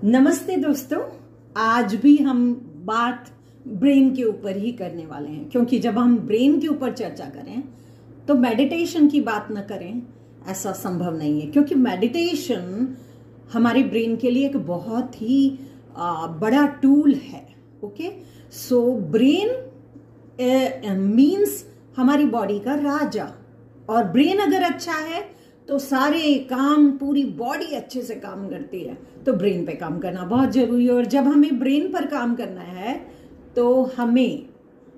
नमस्ते दोस्तों, आज भी हम बात ब्रेन के ऊपर ही करने वाले हैं, क्योंकि जब हम ब्रेन के ऊपर चर्चा करें तो मेडिटेशन की बात न करें ऐसा संभव नहीं है, क्योंकि मेडिटेशन हमारे ब्रेन के लिए एक बहुत ही बड़ा टूल है। ओके, सो ब्रेन मीन्स हमारी बॉडी का राजा, और ब्रेन अगर अच्छा है तो सारे काम, पूरी बॉडी अच्छे से काम करती है। तो ब्रेन पे काम करना बहुत जरूरी है, और जब हमें ब्रेन पर काम करना है तो हमें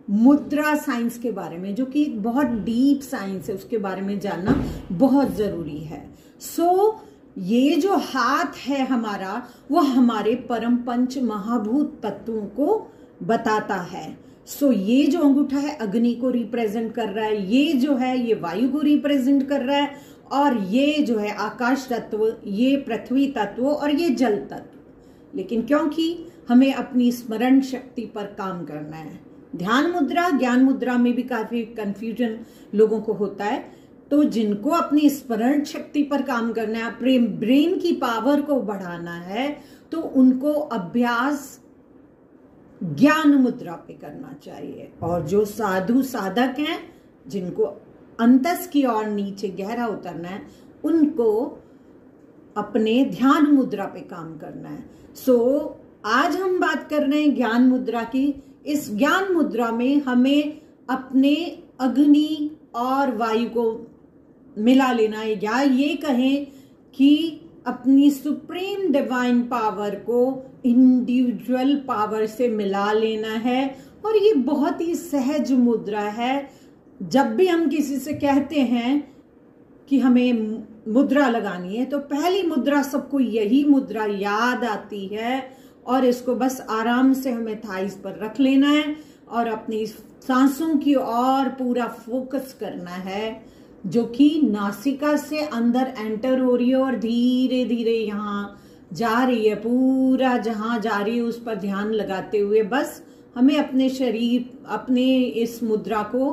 मुद्रा साइंस के बारे में, जो कि एक बहुत डीप साइंस है, उसके बारे में जानना बहुत जरूरी है। सो ये जो हाथ है हमारा, वो हमारे परम पंच महाभूत तत्वों को बताता है। सो ये जो अंगूठा है अग्नि को रिप्रेजेंट कर रहा है, ये जो है ये वायु को रिप्रेजेंट कर रहा है, और ये जो है आकाश तत्व, ये पृथ्वी तत्व, और ये जल तत्व। लेकिन क्योंकि हमें अपनी स्मरण शक्ति पर काम करना है, ध्यान मुद्रा, ज्ञान मुद्रा में भी काफी कंफ्यूजन लोगों को होता है। तो जिनको अपनी स्मरण शक्ति पर काम करना है, अपने ब्रेन की पावर को बढ़ाना है, तो उनको अभ्यास ज्ञान मुद्रा पे करना चाहिए। और जो साधु साधक हैं, जिनको अंतस की ओर नीचे गहरा उतरना है, उनको अपने ध्यान मुद्रा पे काम करना है। सो आज हम बात कर रहे हैं ज्ञान मुद्रा की। इस ज्ञान मुद्रा में हमें अपने अग्नि और वायु को मिला लेना है, या ये कहें कि अपनी सुप्रीम डिवाइन पावर को इंडिविजुअल पावर से मिला लेना है। और ये बहुत ही सहज मुद्रा है। जब भी हम किसी से कहते हैं कि हमें मुद्रा लगानी है, तो पहली मुद्रा सबको यही मुद्रा याद आती है, और इसको बस आराम से हमें थाइस पर रख लेना है और अपनी सांसों की ओर पूरा फोकस करना है, जो कि नासिका से अंदर एंटर हो रही है और धीरे धीरे यहाँ जा रही है। पूरा जहां जा रही है उस पर ध्यान लगाते हुए बस हमें अपने शरीर, अपने इस मुद्रा को,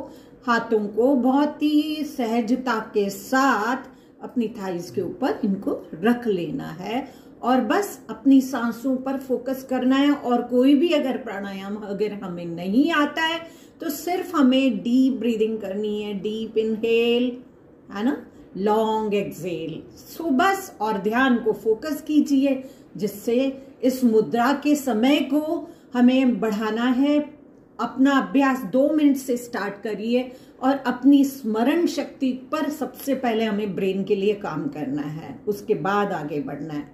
हाथों को बहुत ही सहजता के साथ अपनी थाइस के ऊपर इनको रख लेना है, और बस अपनी सांसों पर फोकस करना है। और कोई भी अगर प्राणायाम अगर हमें नहीं आता है, तो सिर्फ हमें डीप ब्रीदिंग करनी है, डीप इनहेल, है ना, लॉन्ग एक्सहेल। सो बस, और ध्यान को फोकस कीजिए, जिससे इस मुद्रा के समय को हमें बढ़ाना है। अपना अभ्यास 2 मिनट से स्टार्ट करिए, और अपनी स्मरण शक्ति पर सबसे पहले हमें ब्रेन के लिए काम करना है, उसके बाद आगे बढ़ना है।